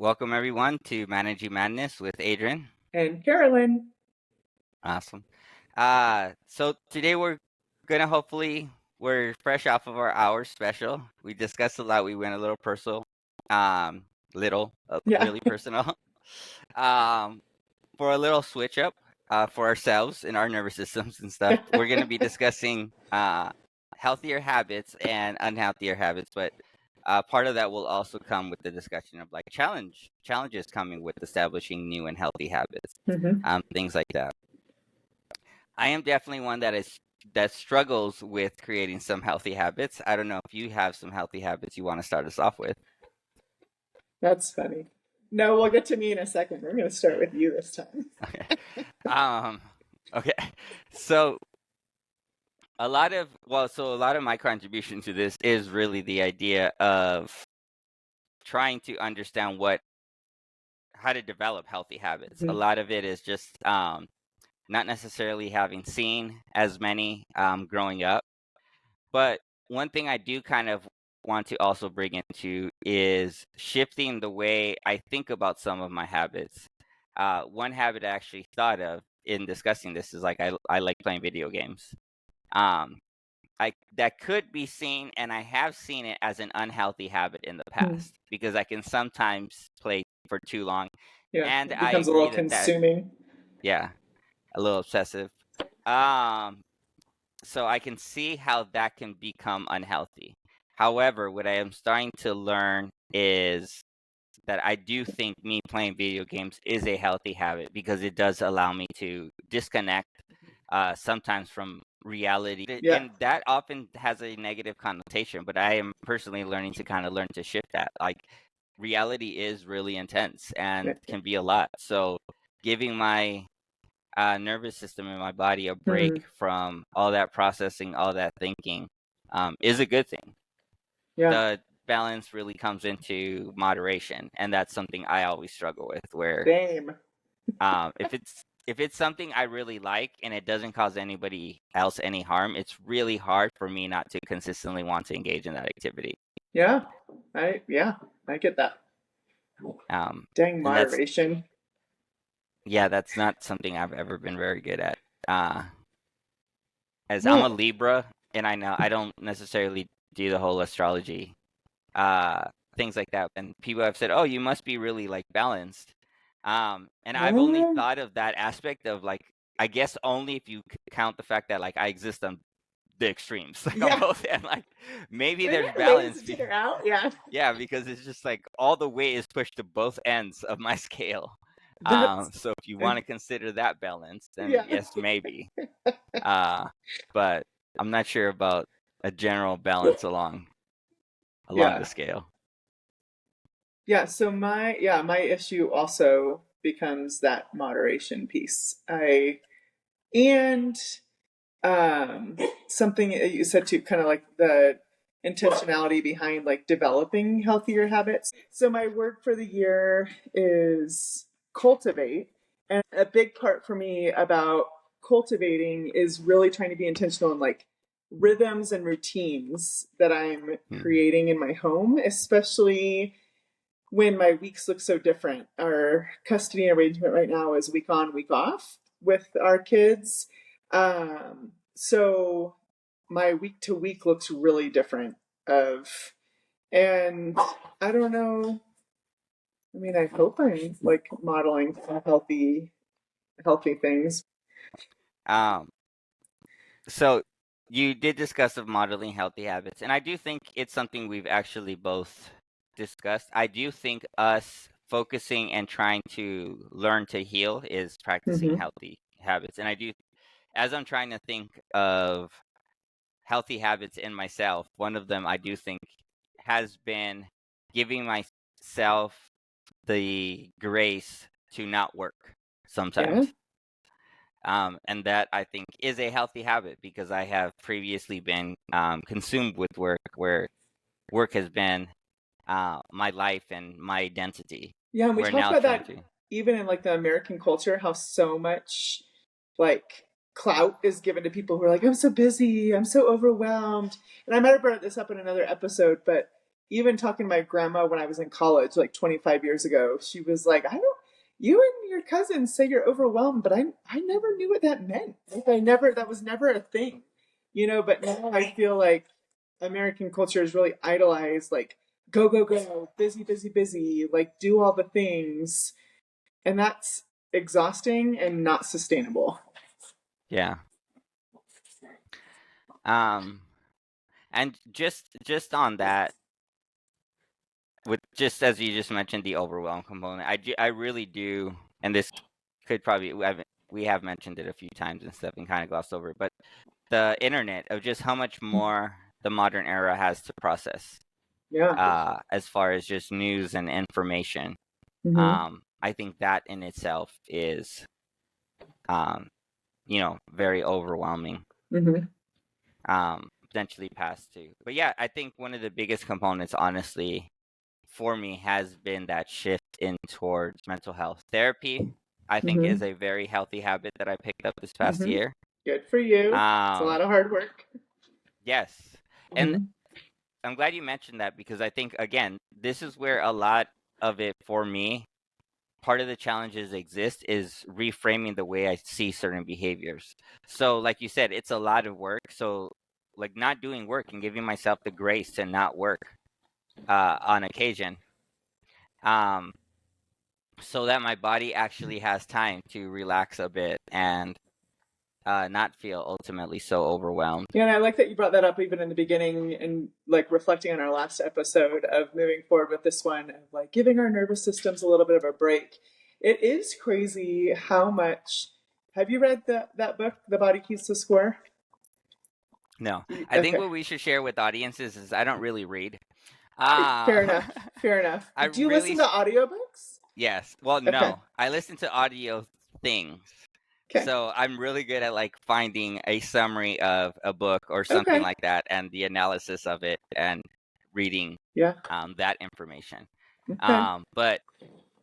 Welcome everyone to Managing Madness with Adrian. And Carolyn. Awesome. So today we're fresh off of our hour special. We discussed a lot. We went a little personal, um, Yeah. really personal. Um, for a little switch up, for ourselves and our nervous systems and stuff. We're gonna be discussing healthier habits and unhealthier habits, but part of that will also come with the discussion of like challenges coming with establishing new and healthy habits, things like that. I am definitely one that struggles with creating some healthy habits. I don't know if you have some healthy habits you want to start us off with. That's funny. No, we'll get to me in a second. We're going to start with you this time. Okay. Okay. So a lot of my contribution to this is really the idea of trying to understand how to develop healthy habits. A lot of it is just not necessarily having seen as many growing up. But one thing I do kind of want to also bring into is shifting the way I think about some of my habits. One habit I actually thought of in discussing this is like I like playing video games. Um, that could be seen, and I have seen it as an unhealthy habit in the past because I can sometimes play for too long. Yeah, And it I becomes a little agree that consuming. yeah, a little obsessive. Um, so I can see how that can become unhealthy. However, what I am starting to learn is that I do think me playing video games is a healthy habit because it does allow me to disconnect sometimes from reality. Yeah. And that often has a negative connotation, but I am personally learning to kind of learn to shift that. Like reality is really intense and can be a lot. So giving my nervous system and my body a break from all that processing, all that thinking, is a good thing. Yeah. The balance really comes into moderation, and that's something I always struggle with. Where Same. if it's something I really like and it doesn't cause anybody else any harm, it's really hard for me not to consistently want to engage in that activity. Yeah. I get that. Dang And moderation. that's not something I've ever been very good at. As I'm a No. Libra, and I know I don't necessarily do the whole astrology things like that. And people have said, "Oh, you must be really like balanced." And I've only thought of that aspect of like, I guess only if you count the fact that like I exist on the extremes, like on both ends. Like maybe there's balance. Out. Yeah. Yeah, because it's just like all the weight is pushed to both ends of my scale. That's So if you want to consider that balance, then yeah. yes, maybe. But I'm not sure about a general balance along the scale. Yeah, so my issue also becomes that moderation piece. And something you said too, kind of like the intentionality behind like developing healthier habits. So my word for the year is cultivate. And a big part for me about cultivating is really trying to be intentional in like rhythms and routines that I'm creating in my home, especially when my weeks look so different. Our custody arrangement right now is week on, week off with our kids. So my week to week looks really different and I don't know. I mean, I hope I'm like modeling some healthy things. Um, so you did discuss of modeling healthy habits, and I do think it's something we've actually both discussed. I do think us focusing and trying to learn to heal is practicing healthy habits. And I do, as I'm trying to think of healthy habits in myself, one of them I do think has been giving myself the grace to not work sometimes. And that I think is a healthy habit because I have previously been consumed with work, where work has been my life and my identity. Yeah, and we We're talked now about trying that to. even in like the American culture, how so much like clout is given to people who are like, I'm so busy, I'm so overwhelmed. And I might have brought this up in another episode, but even talking to my grandma when I was in college, like 25 years ago, she was like, I don't, you and your cousins say you're overwhelmed, but I never knew what that meant. Like, that was never a thing, but now I feel like American culture is really idolized, like, go, go, go, busy, busy, busy, like, do all the things. And that's exhausting and not sustainable. Yeah. Um, and just on that, with just as you just mentioned the overwhelm component, I really do, and this could probably we have mentioned it a few times and stuff and kind of glossed over, but the internet of just how much more the modern era has to process, Yeah. as far as just news and information. Mm-hmm. I think that in itself is, um, very overwhelming. Mm-hmm. Potentially past too. But yeah, I think one of the biggest components, honestly, for me has been that shift in towards mental health. Therapy, I think, Mm-hmm. is a very healthy habit that I picked up this past Mm-hmm. year. Good for you. It's a Um, lot of hard work. yes. And Mm-hmm. I'm glad you mentioned that because I think, again, this is where a lot of it for me, part of the challenges exist is reframing the way I see certain behaviors. So, like you said, it's a lot of work. So, like not doing work and giving myself the grace to not work on occasion, um, so that my body actually has time to relax a bit and not feel ultimately so overwhelmed. Yeah, and I like that you brought that up even in the beginning and like reflecting on our last episode of moving forward with this one of like giving our nervous systems a little bit of a break. It is crazy how much. Have you read that book, The Body Keeps the Score? No, I think Okay. what we should share with audiences is I don't really read. Fair Uh, enough. Fair enough. I Do you really, listen to audiobooks? yes. Well, Okay. no, I listen to audio things. Okay. So I'm really good at like finding a summary of a book or something Okay. like that and the analysis of it and reading Yeah. that information. Okay. But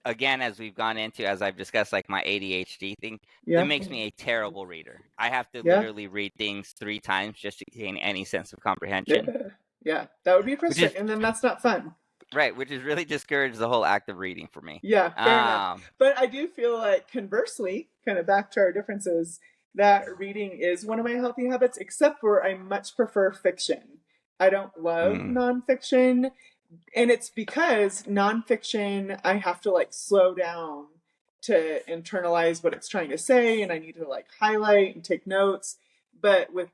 again, as we've gone into, as I've discussed, like my ADHD thing, it Yeah. makes me a terrible reader. I have to Yeah. literally read things 3 times just to gain any sense of comprehension, Yeah. Yeah. That would be which is frustrating. And then that's not fun. right, which has really discouraged the whole act of reading for me. Yeah, fair enough. But I do feel like, conversely, kind of back to our differences, that reading is one of my healthy habits, except for I much prefer fiction. I don't love Mm, nonfiction. And it's because nonfiction, I have to like slow down to internalize what it's trying to say, and I need to like highlight and take notes. But with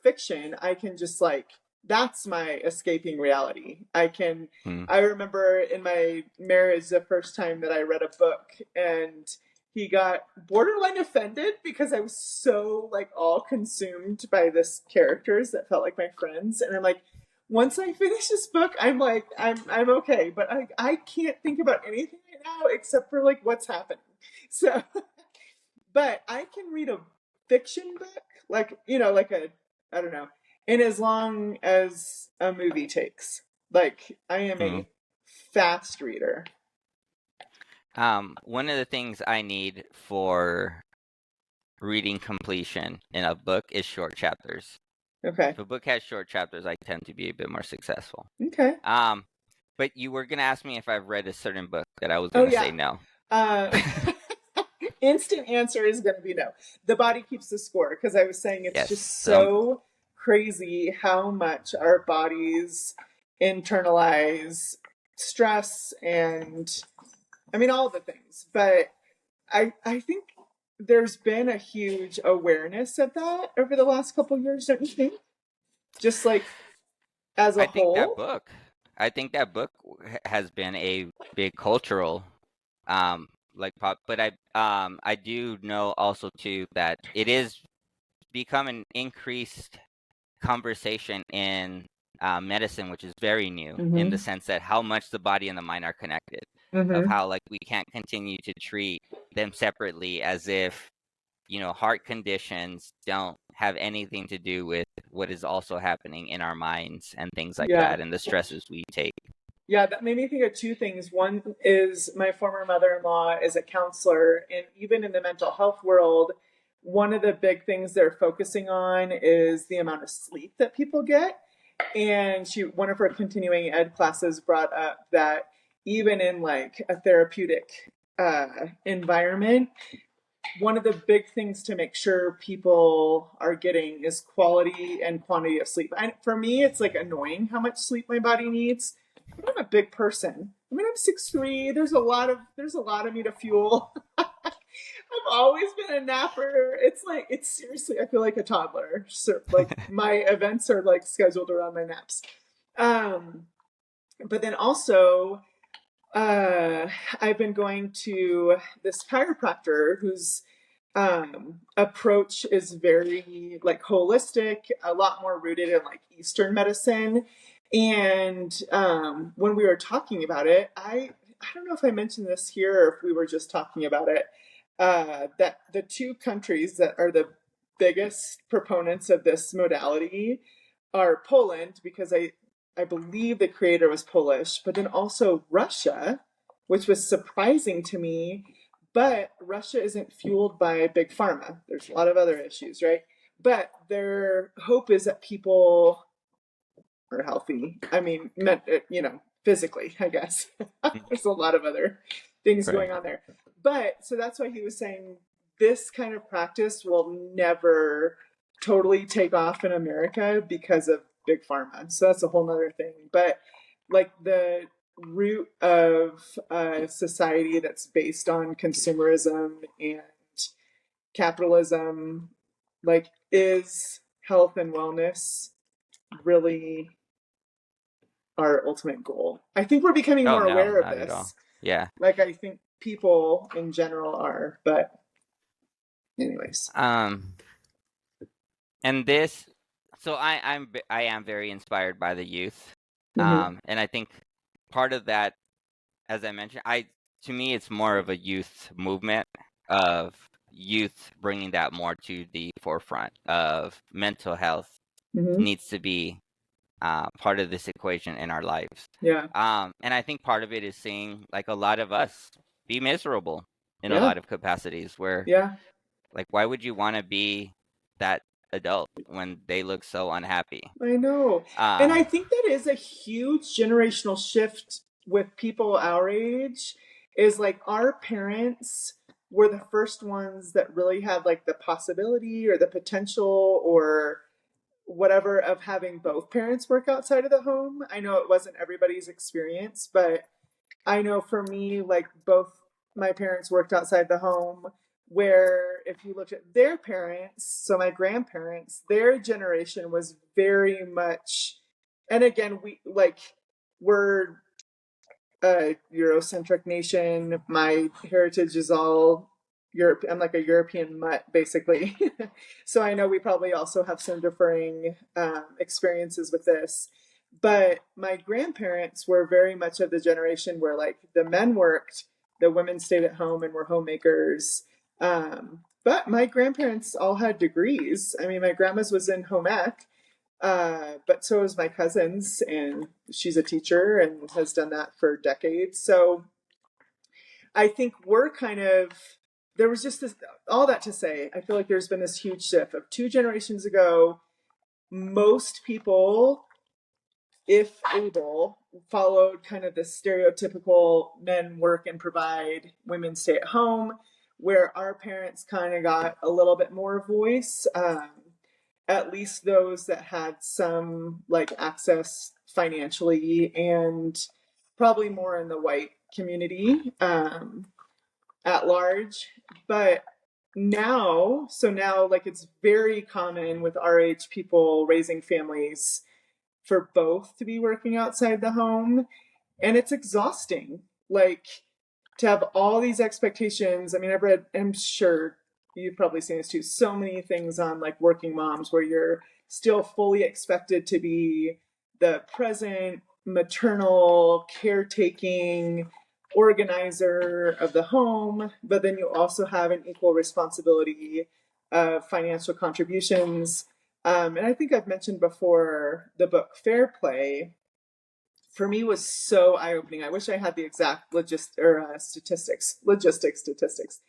fiction, I can just like, that's my escaping reality. mm, I remember in my marriage the first time that I read a book, and he got borderline offended because I was so like all consumed by this characters that felt like my friends. And I'm like, once I finish this book, I'm like, I'm okay, but I can't think about anything right now except for like what's happening. So, but I can read a fiction book, like like a, I don't know, in as long as a movie takes. Like I am mm. a fast reader. One of the things I need for reading completion in a book is short chapters. Okay. If a book has short chapters, I tend to be a bit more successful. Okay. Um, but you were gonna ask me if I've read a certain book that I was Oh gonna say yeah. no. Uh, instant answer is going to be no. The Body Keeps the Score, because I was saying it's Yes. just So so crazy how much our bodies internalize stress and, I mean, all the things. But I think there's been a huge awareness of that over the last couple of years, don't you think? Just like as a I think that whole. book, I think that book has been a big cultural, like pop. But I do know also too that it is become an increased conversation in medicine, which is very new in the Mm-hmm. sense that how much the body and the mind are connected, of Mm-hmm. how like we can't continue to treat them separately as if heart conditions don't have anything to do with what is also happening in our minds and things like Yeah. that and the stresses we take. Yeah, that made me think of two things. One is my former mother in law is a counselor, and even in the mental health world, one of the big things they're focusing on is the amount of sleep that people get. And one of her continuing ed classes brought up that even in like a therapeutic environment, one of the big things to make sure people are getting is quality and quantity of sleep. For me, it's like annoying how much sleep my body needs. I'm a big person. I mean, I'm 6'3". There's a lot of me to fuel. I've always been a napper. It's seriously, I feel like a toddler. So like my events are like scheduled around my naps. Um, but then also, I've been going to this chiropractor whose approach is very like holistic, a lot more rooted in like Eastern medicine. And when we were talking about it, I don't know if I mentioned this here or if we were just talking about it. That the two countries that are the biggest proponents of this modality are Poland, because I believe the creator was Polish, but then also Russia, which was surprising to me. But Russia isn't fueled by big pharma. There's a lot of other issues, right? But their hope is that people are healthy. I mean, physically, I guess. There's a lot of other things Right. going on there. But so that's why he was saying this kind of practice will never totally take off in America because of big pharma. So that's a whole nother thing. But like the root of a society that's based on consumerism and capitalism, like, is health and wellness really our ultimate goal? I think we're becoming Oh more no, aware of not at all. this. Yeah. Like, I think people in general are, but anyways. Um, and this, so I am very inspired by the youth. Mm-hmm. And I think part of that, as I mentioned, to me it's more of a youth movement of youth bringing that more to the forefront of mental health Mm-hmm. needs to be part of this equation in our lives. Yeah. And I think part of it is seeing like a lot of us be miserable in a Yeah. lot of capacities where Yeah. like why would you want to be that adult when they look so unhappy? I know. And Uh, I think that is a huge generational shift with people our age, is like our parents were the first ones that really had like the possibility or the potential or whatever of having both parents work outside of the home. I know it wasn't everybody's experience, but I know for me, like both my parents worked outside the home, where if you looked at their parents, so my grandparents, their generation was very much, and again, we're a Eurocentric nation. My heritage is all Europe. I'm like a European mutt, basically. So I know we probably also have some differing experiences with this. But my grandparents were very much of the generation where like the men worked, the women stayed at home and were homemakers. But my grandparents all had degrees. I mean, my grandma's was in home ec, but so is my cousin's, and she's a teacher and has done that for decades. So I think we're kind of, there was just this, all that to say, I feel like there's been this huge shift of 2 generations ago. Most people, if able, followed kind of the stereotypical men work and provide, women stay at home, where our parents kind of got a little bit more voice. At least those that had some like access financially, and probably more in the white community at large. But now like it's very common with our age people raising families for both to be working outside the home, and it's exhausting. Like, to have all these expectations. I mean, I'm sure you've probably seen this too, so many things on like working moms where you're still fully expected to be the present maternal caretaking organizer of the home, but then you also have an equal responsibility of financial contributions. And I think I've mentioned before the book Fair Play, for me, was so eye opening. I wish I had the exact logistic statistics,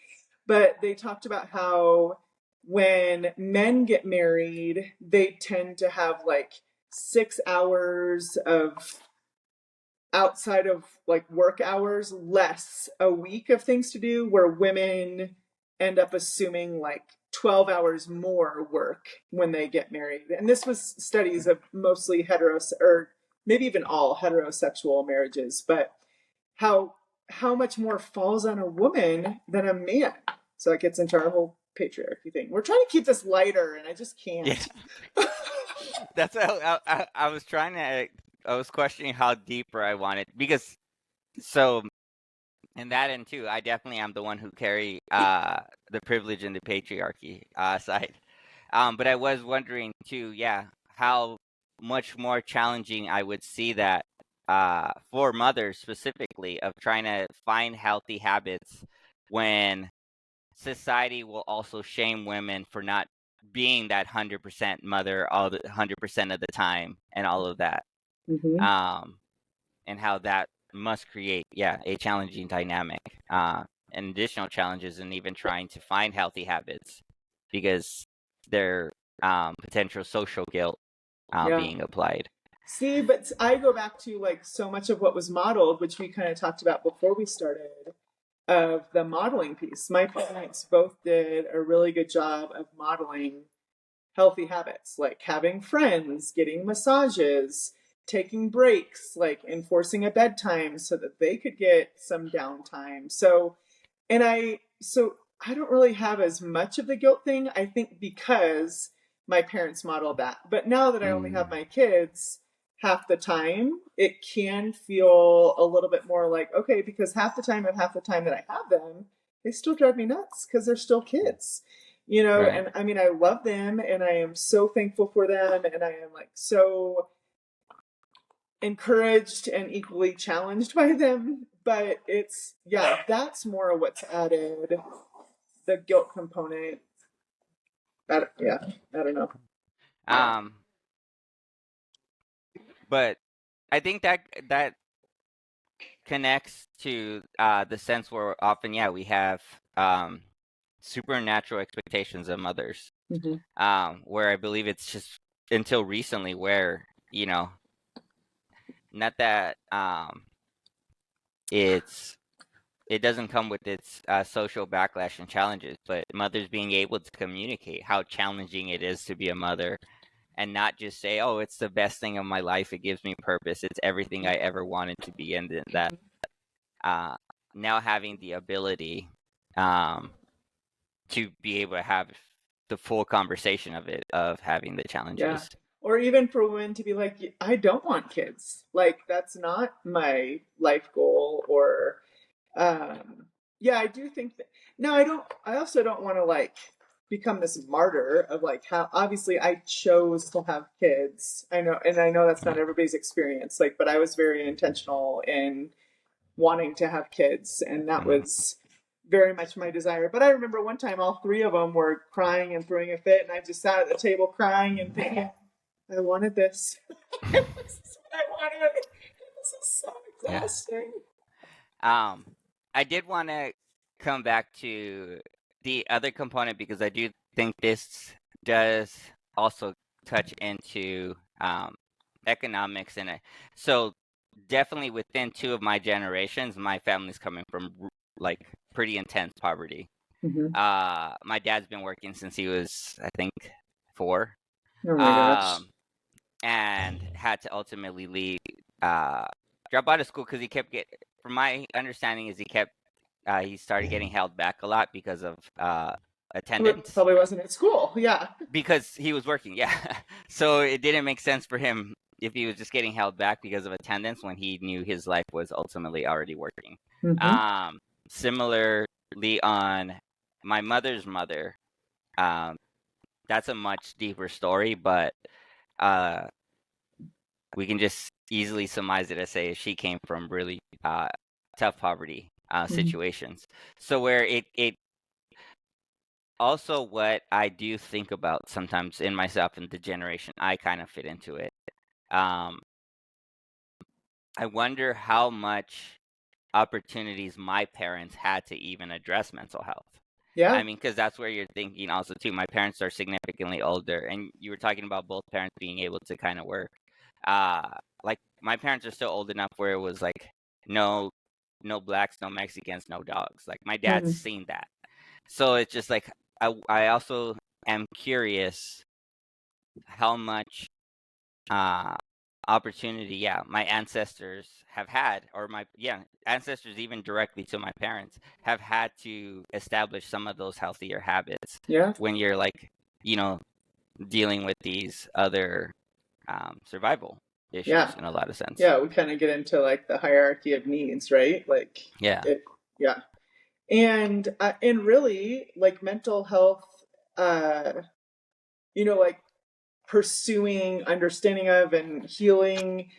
but they talked about how when men get married, they tend to have like 6 hours of outside of like work hours less a week of things to do, where women end up assuming like 12 hours more work when they get married. And this was studies of mostly or maybe even all heterosexual marriages, but how how much more falls on a woman than a man. So it gets into our whole patriarchy thing. We're trying to keep this lighter and I just Yeah, can't. that's what I was trying to. I was questioning how deeper I wanted because so and that and too, I definitely am the one who carry the privilege and the patriarchy side. But I was wondering too, yeah, how much more challenging I would see that for mothers specifically of trying to find healthy habits when society will also shame women for not being that 100% mother all the 100% of the time and all of that. Mm-hmm. Um, and how that must create, yeah, a challenging dynamic, and additional challenges in even trying to find healthy habits because there potential social guilt Yeah. being applied. See, but I go back to like so much of what was modeled, which we kind of talked about before we started, of the modeling piece. My parents both did a really good job of modeling healthy habits, like having friends, getting massages, taking breaks, like enforcing a bedtime so that they could get some downtime. So I don't really have as much of the guilt thing, I think, because my parents modeled that. But now that I only have Mm, my kids half the time, it can feel a little bit more like, okay, because half the time that I have them, they still drive me nuts because they're still kids. right. And I mean, I love them and I am so thankful for them. And I am like so encouraged and equally challenged by them. But yeah, that's more of what's added, the guilt component. Yeah, I don't know. Um, but I think that connects to the sense where often, yeah, we have supernatural expectations of mothers. Mm-hmm. Where I believe it's just until recently where, not that it's it doesn't come with its social backlash and challenges, but mothers being able to communicate how challenging it is to be a mother and not just say, "Oh, it's the best thing of my life. It gives me purpose. It's everything I ever wanted to be," and that uh, now having the ability um, to be able to have the full conversation of it, of having the Yeah. challenges. Or even for women to be like, I don't want kids. Like, that's not my life goal. Or, um, yeah, I do think that. No, I don't. I also don't want to like become this martyr of like how obviously I chose to have kids. I know, and I know that's not Right. everybody's experience. Like, but I was very intentional in wanting to have kids, and that Mm. was very much my desire. But I remember one time all three of them were crying and throwing a fit, and I just sat at the table crying and thinking, I wanted this. This is what I wanted. This is so Yeah. exhausting. Um, I did want to come back to the other component because I do think this does also touch into economics and so definitely within two of my generations, my family's coming from like pretty intense poverty. Mm-hmm. My dad's been working since he was, I think, 4. Oh my gosh. Um, and had to ultimately leave, uh, drop out of school because he kept from my understanding is he started getting held back a lot because of attendance Probably wasn't at school. Yeah. because he was working. Yeah, so it didn't make sense for him if he was just getting held back because of attendance when he knew his life was ultimately already working. Mm-hmm. Um, Similarly, on my mother's mother, um, that's a much deeper story, but uh, we can just easily surmise it as say she came from really tough poverty Mm-hmm. situations. So where it also what I do think about sometimes in myself and the generation I kind of fit into it. Um, I wonder how much opportunities my parents had to even address mental health. I Yeah. mean, because that's where you're thinking also too. My parents are significantly older, and you were talking about both parents being able to kind of work. uh like my parents are still old enough where it was like no no blacks, no Mexicans, no dogs. Like my dad's Mm, seen that. So it's just like I also am curious how much uh opportunity, yeah, my ancestors have had, or my, yeah, ancestors even directly to my parents have had to establish some of those healthier habits yeah, when you're like, you know, dealing with these other survival yeah, issues in a lot of sense. yeah. We kind of get into like the hierarchy of needs, right? Like Yeah. it, yeah. And really, like mental health, uh, like pursuing understanding of and healing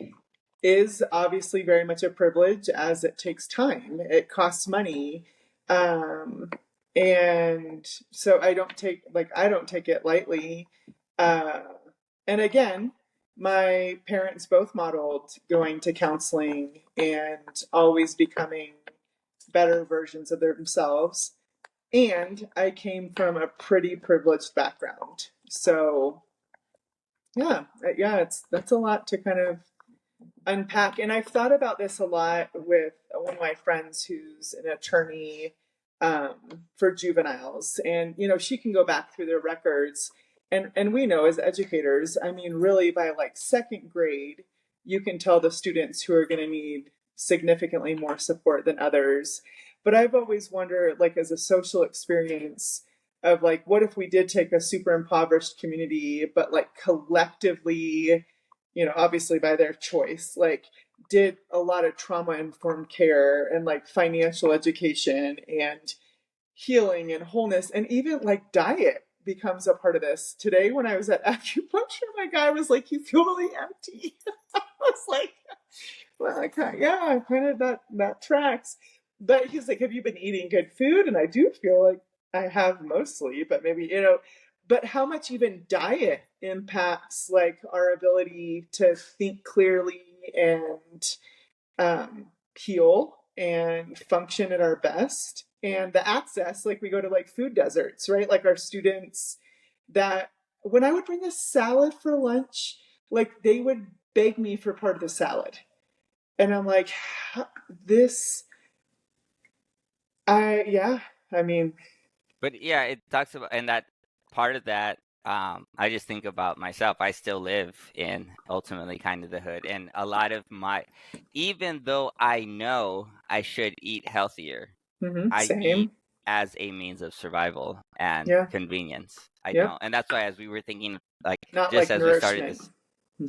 is obviously very much a privilege as it takes time. It costs money. Um, and so I don't take it lightly. Uh, and again, my parents both modeled going to counseling and always becoming better versions of themselves. And I came from a pretty privileged background. So yeah, that's a lot to kind of unpack. And I've thought about this a lot with one of my friends who's an attorney um, for juveniles, and she can go back through their records, and we know as educators, I mean, really by like second grade, you can tell the students who are going to need significantly more support than others. But I've always wondered, like as a social experience, of like, what if we did take a super impoverished community, but like collectively, obviously by their choice, like did a lot of trauma informed care and like financial education and healing and wholeness, and even like diet becomes a part of this. Today, when I was at acupuncture, my guy was like, "You feel really empty." I was like, "Well, yeah, kind of that tracks." But he's like, "Have you been eating good food?" And I do feel like I have mostly, but maybe but how much even diet impacts like our ability to think clearly and heal and function at our best. And the access, like we go to like food deserts, right? Like our students, that when I would bring a salad for lunch, like they would beg me for part of the salad. And I'm like, this, yeah, I mean, But yeah, it talks about, and that part of that, I just think about myself. I still live in ultimately kind of the hood, and a lot of my, even though I know I should eat healthier, I eat same. as a means of survival and Yeah, convenience. I yep. don't, and that's why as we were thinking, like Not just like as we started nourishment. this,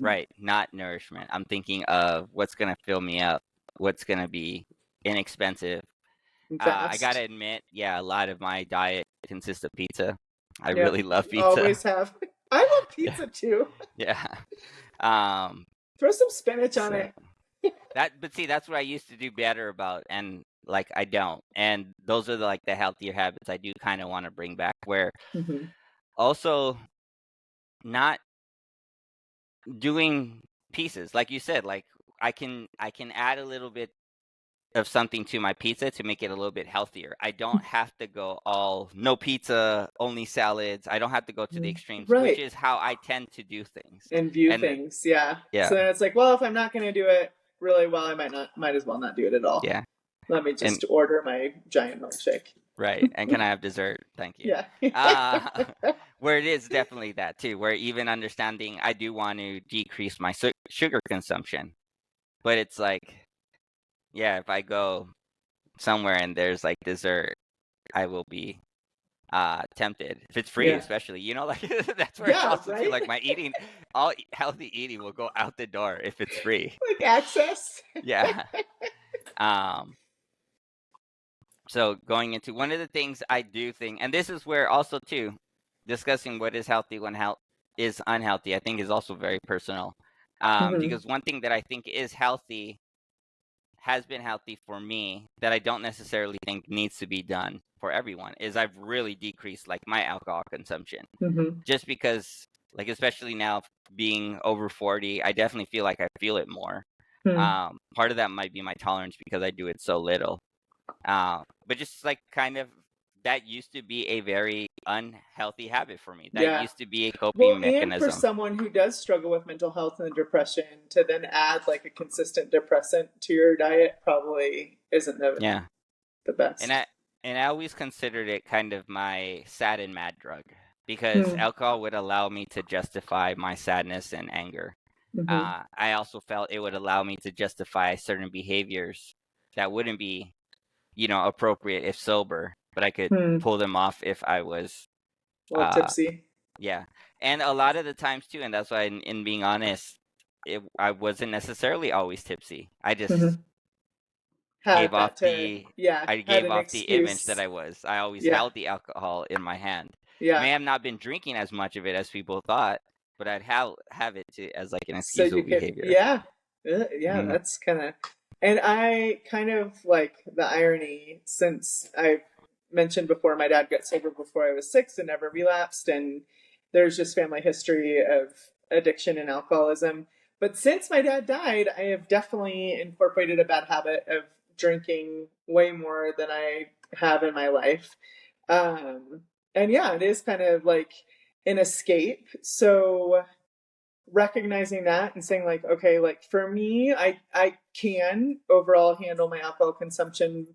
right, not nourishment. I'm thinking of what's gonna fill me up, what's gonna be inexpensive. I Fast. gotta admit, yeah, a lot of my diet consists of pizza. I Yep. really love pizza. Always have. I love Yeah, pizza too. yeah. Um, Throw some spinach on so it. but see, that's what I used to do better about, and like I don't. And those are like the healthier habits I do kind of want to bring back. Where Mm-hmm. also not doing pieces, like you said, like I can add a little bit of something to my pizza to make it a little bit healthier. I don't have to go all no pizza, only salads. I don't have to go to the extremes, which Right. is how I tend to do things. And view And things. Yeah. yeah, So then it's like, well, if I'm not going to do it really well, I might as well not do it at all. yeah. Let me And just order my giant milkshake. right. And can I have dessert? Thank you. Yeah. Uh where it is definitely that too, where even understanding I do want to decrease my sugar consumption. But it's like, yeah, if I go somewhere and there's like dessert, I will be tempted if it's free, Yeah. especially, like that's where it's Yeah, also too right? like my eating, all healthy eating will go out the door if it's free. Like access. Yeah. um so going into one of the things I do think, and this is where also too discussing what is healthy when health is unhealthy, I think is also very personal. Mm-hmm. Because one thing that I think is healthy has been healthy for me that I don't necessarily think needs to be done for everyone is I've really decreased like my alcohol consumption, Mm-hmm. just because, like, especially now being over 40, I definitely feel like I feel it more. Hmm. Part of that might be my tolerance because I do it so little. But just like kind of that used to be a very unhealthy habit for me. That Yeah. used to be a Well, coping and for mechanism. someone who does struggle with mental health and depression, to then add like a consistent depressant to your diet probably isn't Yeah. the And best. I always considered it kind of my sad and mad drug because Hmm. alcohol would allow me to justify my sadness and anger. Hmm. I also felt it would allow me to justify certain behaviors that wouldn't be, appropriate if sober, but I could Hmm. pull them off if I was, Well, uh, tipsy. yeah. And a lot of the times too, and that's why, in being honest, I wasn't necessarily always tipsy. I just Hmm. Had gave off that to, the yeah, I had gave an off the image that excuse. I was. I always Yeah. held the alcohol in my hand. Yeah. May have not been drinking as much of it as people thought, but I'd have it to as like an So you excusable could, behavior. yeah. Yeah, Hmm. that's kind of, and I kind of like the irony since I mentioned before my dad got sober before I was 6 and never relapsed, and there's just family history of addiction and alcoholism. But since my dad died, I have definitely incorporated a bad habit of drinking way more than I have in my life. Um, and yeah, it is kind of like an escape. So recognizing that and saying like, okay, like for me, I can overall handle my alcohol consumption,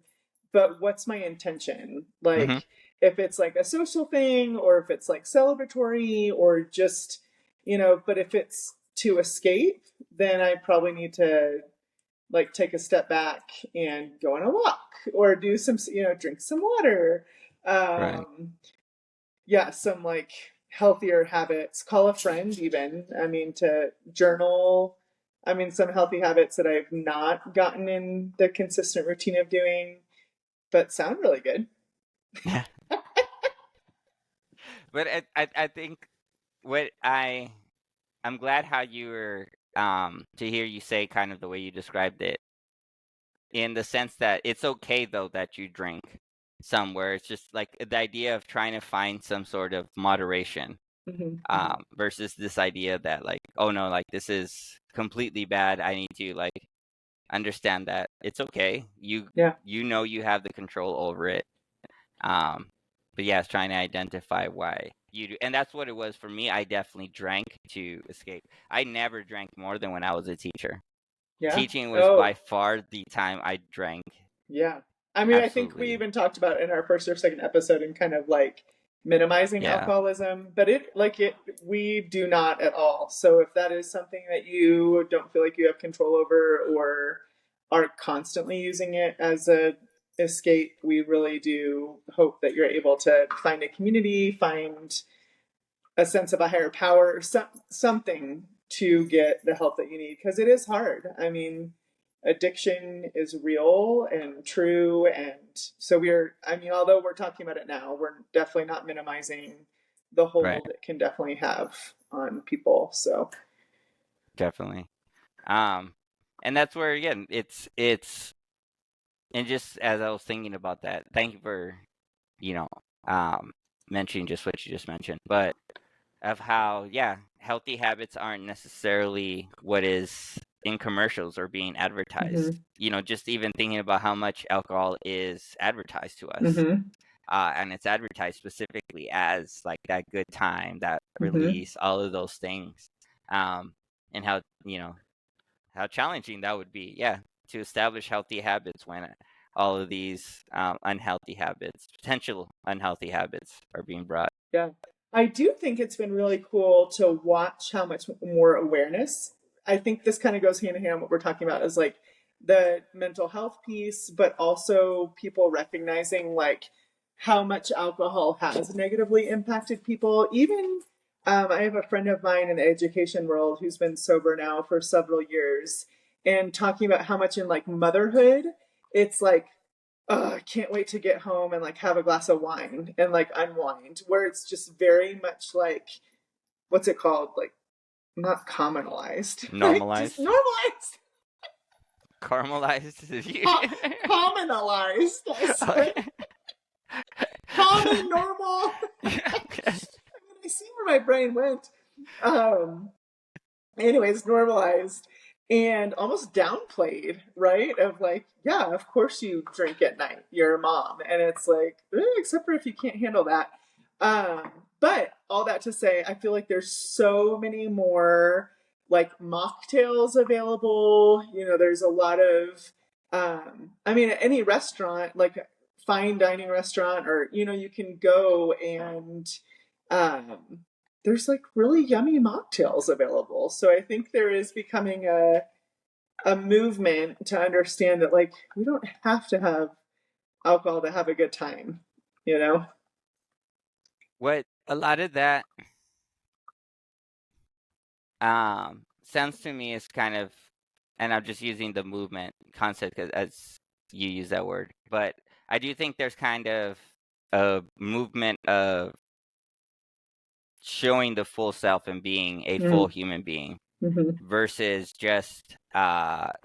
but what's my intention? Like Hmm. if it's like a social thing or if it's like celebratory or just, but if it's to escape, then I probably need to like take a step back and go on a walk or do some, drink some water. Right. Yeah, some like healthier habits. Call a friend, even. I mean, to journal. I mean, some healthy habits that I've not gotten in the consistent routine of doing, but sound really good. Yeah. But I think what I'm glad how you were to hear you say kind of the way you described it, in the sense that it's okay though that you drink somewhere. It's just like the idea of trying to find some sort of moderation, Hmm. Hmm. versus this idea that like, oh no, like this is completely bad. I need to like understand that it's okay. Yeah, You have the control over it. Um, but yeah, it's trying to identify why you do, and that's what it was for me. I definitely drank to escape. I never drank more than when I was a teacher. yeah. Teaching was by Oh, far the time I drank. yeah. I mean, I think we Absolutely. even talked about in our first or second episode and kind of like minimizing Yeah. alcoholism, but we do not at all. So if that is something that you don't feel like you have control over or are constantly using it as a escape, we really do hope that you're able to find a community, find a sense of a higher power, or something to get the help that you need because it is hard. I mean, addiction is real and true, and so I mean, although we're talking about it now, we're definitely not minimizing the Right. hold it can definitely have on people. So, Definitely. Um, and that's where again, it's and just as I was thinking about that, thank you for, you know, um, mentioning just what you just mentioned, but of how, yeah, healthy habits aren't necessarily what is in commercials or being advertised. hmm. Just even thinking about how much alcohol is advertised to us. Hmm. And it's advertised specifically as like that good time, that Hmm. release, all of those things. Um, and how challenging that would be, yeah, to establish healthy habits when all of these unhealthy habits, potential unhealthy habits, are being brought. Yeah. I do think it's been really cool to watch how much more awareness. I think this kind of goes hand in hand what we're talking about is like the mental health piece, but also people recognizing like how much alcohol has negatively impacted people. Even I have a friend of mine in the education world who's been sober now for several years and talking about how much in like motherhood, it's like I can't wait to get home and like have a glass of wine and like unwind, where it's just very much like, what's it called? Like, not commonalized, like just Normalized, normalized, caramelized. commonalized. I swear, Okay. common, normal. Okay. I see where my brain went. Um, anyways, normalized. and almost downplayed, right? Of like, yeah, of course you drink at night. You're a mom. And it's like, except for if you can't handle that. Um, but all that to say, I feel like there's so many more like mocktails available. You know, there's a lot of, I mean, at any restaurant, like fine dining restaurant, or, you know, you can go and, um, there's like really yummy mocktails available. So I think there is becoming a movement to understand that like we don't have to have alcohol to have a good time, you know? What a lot of that sounds to me is kind of, and I'm just using the movement concept as you use that word, but I do think there's kind of a movement of showing the full self and being a full Mm, human being mm-hmm, versus just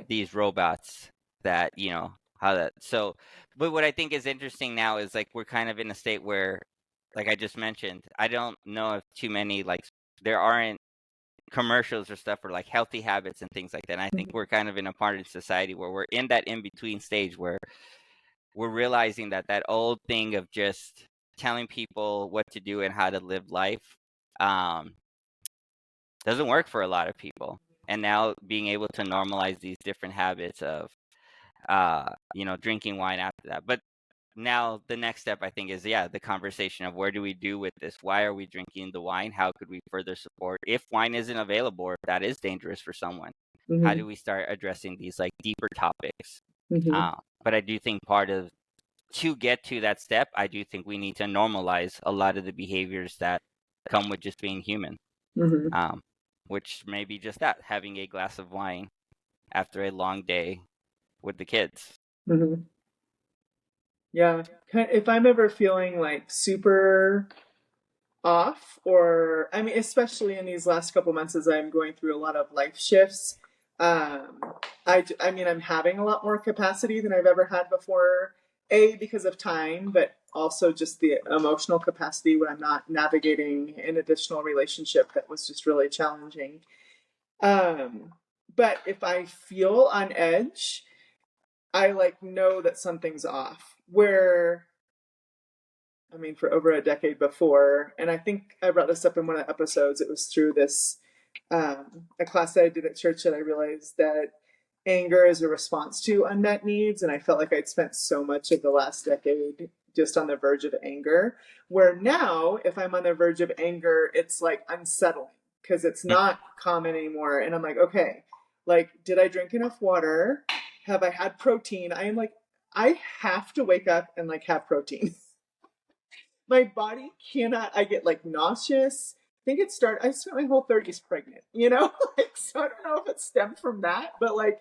these robots that, you know, how that so but what I think is interesting now is like we're kind of in a state where, like I just mentioned, I don't know if too many like there aren't commercials or stuff for like healthy habits and things like that. And I think mm-hmm, we're kind of in a part of society where we're in that in between stage where we're realizing that that old thing of just telling people what to do and how to live life um, doesn't work for a lot of people. And now being able to normalize these different habits of, you know, drinking wine after that. But now the next step I think is yeah the conversation of where do we do with this, why are we drinking the wine, how could we further support if wine isn't available or if that is dangerous for someone, how mm-hmm, do we start addressing these like deeper topics. mm-hmm, But I do think part of to get to that step I do think we need to normalize a lot of the behaviors that come with just being human, mm-hmm, um, which may be just that having a glass of wine after a long day with the kids. mm-hmm. Yeah. If I'm ever feeling like super off, or I mean especially in these last couple months as I'm going through a lot of life shifts, um I mean I'm having a lot more capacity than I've ever had before, a because of time, but also just the emotional capacity when I'm not navigating an additional relationship that was just really challenging. um but if I feel on edge, I like know that something's off, where I mean, for over a decade before. And I think I brought this up in one of the episodes. It was through this a class that I did at church that I realized that anger is a response to unmet needs. And I felt like I'd spent so much of the last decade just on the verge of anger, where now, if I'm on the verge of anger, it's like unsettling because it's not common anymore. And I'm like, okay, like, did I drink enough water? Have I had protein? I am like, I have to wake up and like have protein. My body cannot. I get like nauseous. I think it started. I spent my whole 30s pregnant, you know. Like, so I don't know if it stemmed from that, but like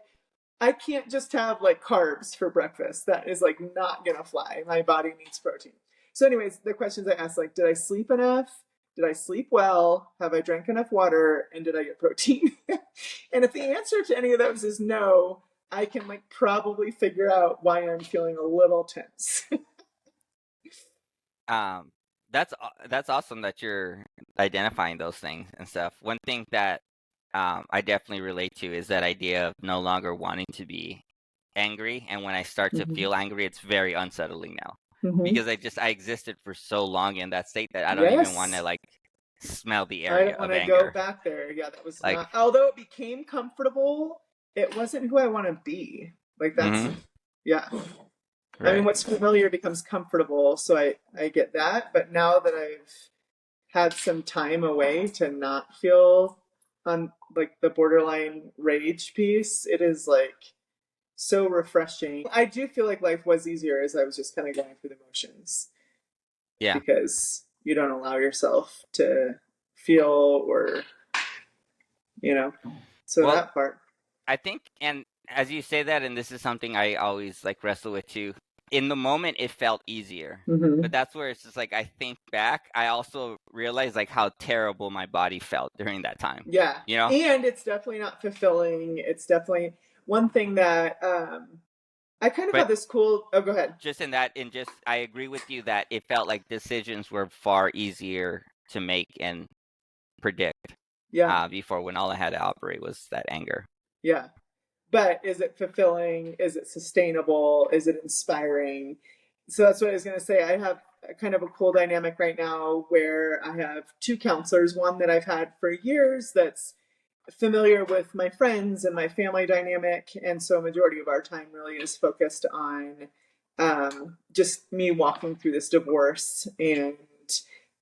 I can't just have like carbs for breakfast. That is like not gonna fly. My body needs protein. So, anyways, the questions I asked, like, did I sleep enough? Did I sleep well? Have I drank enough water? And did I get protein? And if the answer to any of those is no, I can like probably figure out why I'm feeling a little tense. Um, that's awesome that you're identifying those things and stuff. One thing that I definitely relate to is that idea of no longer wanting to be angry, and when I start to Mm-hmm. feel angry, it's very unsettling now Mm-hmm. because I existed for so long in that state that I don't even want to Yes. like smell the I area don't want of to go anger. back there. Yeah, that was Like, not, although it became comfortable, it wasn't who I want to be. Like, that's, mm-hmm, yeah. I mean, right. what's familiar becomes comfortable. So I get that. But now that I've had some time away to not feel on like the borderline rage piece, it is like so refreshing. I do feel like life was easier as I was just kind of going through the motions, Yeah. because you don't allow yourself to feel, or, you know, so Well, that part. I think, and as you say that, and this is something I always like wrestle with too. In the moment, it felt easier, but Mm-hmm. that's where it's just like I think back. I also realize like how terrible my body felt during that time. Yeah. You know, And it's definitely not fulfilling. It's definitely one thing that I kind of but have this cool. Oh, go ahead. just in that, and just I agree with you that it felt like decisions were far easier to make and predict Yeah. before when all I had to operate was that anger. Yeah. but is it fulfilling? Is it sustainable? Is it inspiring? So that's what I was going to say. I have kind of a cool dynamic right now where I have two counselors, one that I've had for years that's familiar with my friends and my family dynamic. And so a majority of our time really is focused on just me walking through this divorce and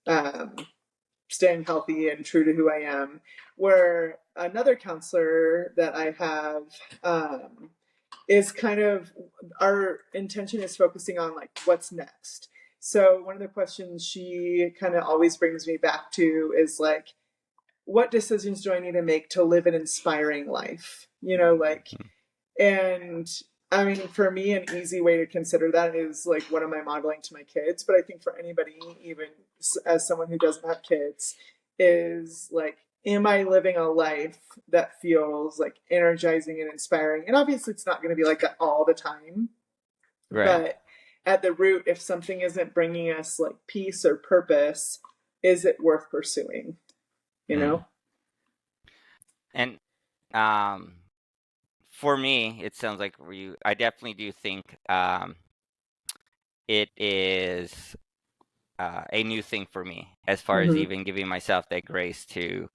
um, staying healthy and true to who I am. Where another counselor that I have is kind of, our intention is focusing on like what's next. So one of the questions she kind of always brings me back to is like, what decisions do I need to make to live an inspiring life? You know, like, and I mean, for me, an easy way to consider that is like, what am I modeling to my kids? But I think for anybody, even as someone who doesn't have kids, is like, am I living a life that feels like energizing and inspiring? And obviously, it's not going to be like that all the time. Right. But at the root, if something isn't bringing us like peace or purpose, is it worth pursuing? You Mm. know? And um, for me, it sounds like I definitely do think it is a new thing for me as far as Mm-hmm. even giving myself that grace to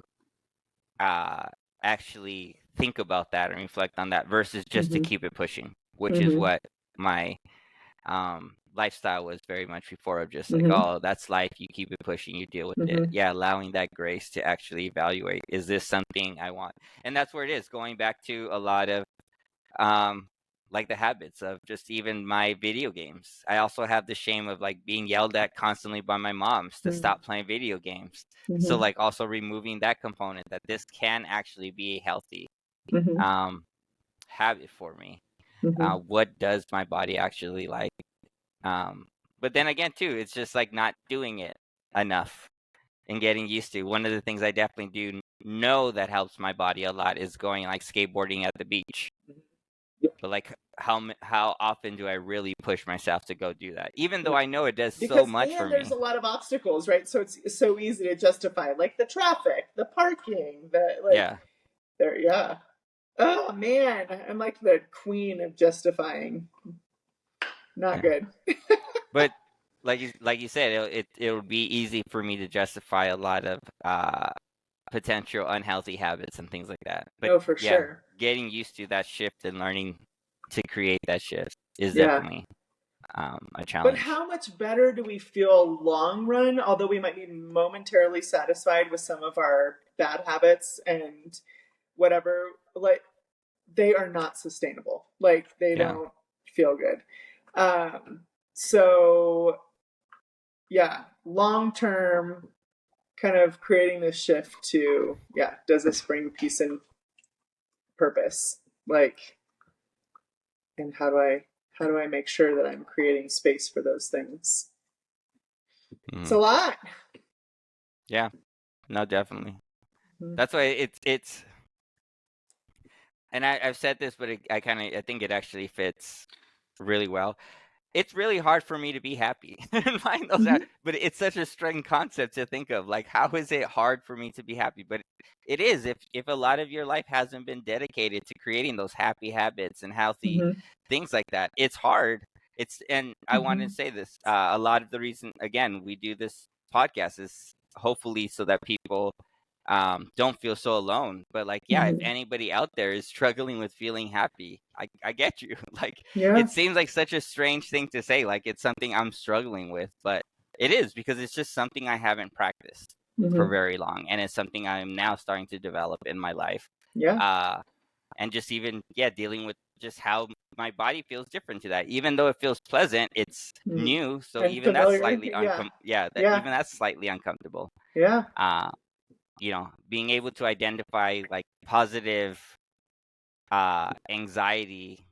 uh, actually think about that and reflect on that versus just to Mm-hmm. keep it pushing, which is Mm-hmm. what my lifestyle was very much before, of just like, Mm-hmm. oh, that's life, you keep it pushing, you deal with it. Mm-hmm. Yeah, allowing that grace to actually evaluate, is this something I want? And that's where it is, going back to a lot of um like the habits of just even my video games. I also have the shame of like being yelled at constantly by my moms to stop playing video games. So Mm-hmm. like also removing that component, that this can actually be a healthy Mm-hmm. um habit for me. Mm-hmm. What does my body actually like? um but then again too, it's just like not doing it enough and getting used to. One of the things I definitely do know that helps my body a lot is going like skateboarding at the beach. Yeah. But like how often do I really push myself to go do that? Even though Yeah. I know it does so Because much for and there's me. a lot of obstacles, right? So it's so easy to justify, like the traffic, the parking, the like Yeah. there. Yeah. Oh man, I'm like the queen of justifying. Not Yeah. good. But like you said, it would be easy for me to justify a lot of potential unhealthy habits and things like that. But Oh, for yeah, sure. getting used to that shift and learning to create that shift is Yeah. definitely a But challenge. how much better do we feel long run? Although we might be momentarily satisfied with some of our bad habits and whatever, like they are not sustainable. Like they Yeah. don't feel good. Um, so yeah, long term, kind of creating this shift to, yeah, does this bring peace and purpose? Like, and how do I make sure that I'm creating space for those things? It's Mm. a lot. Yeah. No, definitely. Mhm. That's why it's and I've said this, but I think it actually fits really well. It's really hard for me to be happy and find those out, Mhm. but it's such a strange concept to think of. Like, how is it hard for me to be happy? But it is, if a lot of your life hasn't been dedicated to creating those happy habits and healthy Mhm. things like that. It's hard. And I want to Mhm. say this. A lot of the reason, again, we do this podcast is hopefully so that people don't feel so alone. But like, yeah, if Mhm. anybody out there is struggling with feeling happy, I get you. Like, Yeah. it seems like such a strange thing to say, like it's something I'm struggling with, but it is, because it's just something I haven't practiced for Mhm. very long, and it's something I'm now starting to develop in my life. Yeah. Uh, and just even, yeah, dealing with just how my body feels different to that. Even though it feels pleasant, it's Mhm. new, so And even that's familiar. slightly Yeah. yeah, that Yeah. even that's slightly uncomfortable. Yeah. Uh, being able to identify like positive anxiety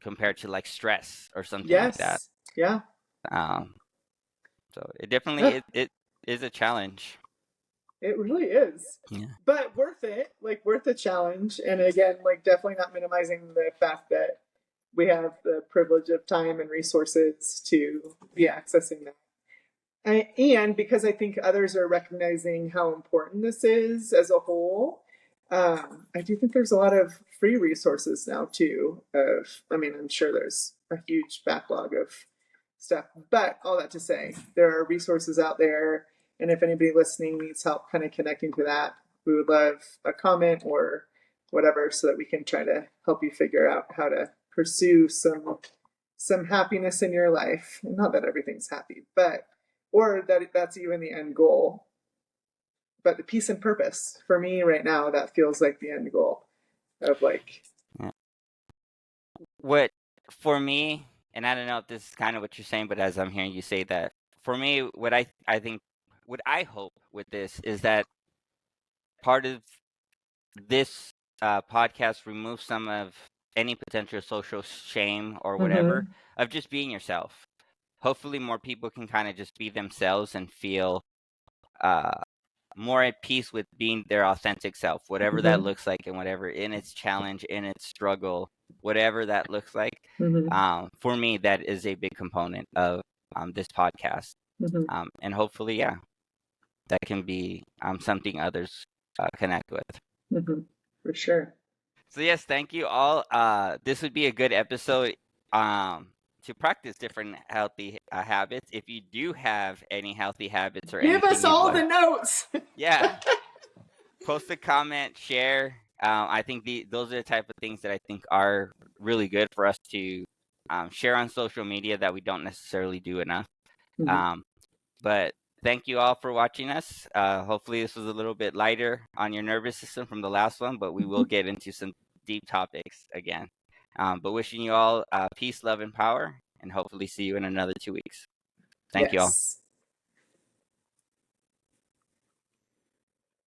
compared to like stress or something like that. Yes. Yeah. Um, so it definitely Ugh, it is a challenge. it really is. Yeah. But worth it. Like worth the challenge. And again, like definitely not minimizing the fact that we have the privilege of time and resources to be accessing that. And because I think others are recognizing how important this is as a whole, I do think there's a lot of free resources now too. I'm sure there's a huge backlog of stuff, but all that to say, there are resources out there, and if anybody listening needs help kind of connecting to that, we would love a comment or whatever, so that we can try to help you figure out how to pursue some happiness in your life. And not that everything's happy, but or that that's even the end goal. But the peace and purpose for me right now, that feels like the end goal of like. Yeah. What for me, and I don't know if this is kind of what you're saying, but as I'm hearing you say that, for me, what I think, what I hope with this is that part of this podcast removes some of any potential social shame or whatever Mm-hmm. of just being yourself. Hopefully, more people can kind of just be themselves and feel uh, more at peace with being their authentic self, whatever that Mm-hmm. looks like, and whatever in its challenge, in its struggle, whatever that looks like. Mm-hmm. For me, that is a big component of this podcast. Mm-hmm. And hopefully, yeah, that can be something others connect with. Mm-hmm. For sure. So yes, thank you all. This would be a good episode to practice different healthy habits. If you do have any healthy habits or Give anything us you'd all like, the notes. yeah, post a comment, share. I think those are the type of things that I think are really good for us to share on social media that we don't necessarily do enough. Mm-hmm. But thank you all for watching us. Hopefully this was a little bit lighter on your nervous system from the last one, but we will get into some deep topics again. But wishing you all peace, love, and power, and hopefully see you in another 2 weeks. Thank you all. Yes.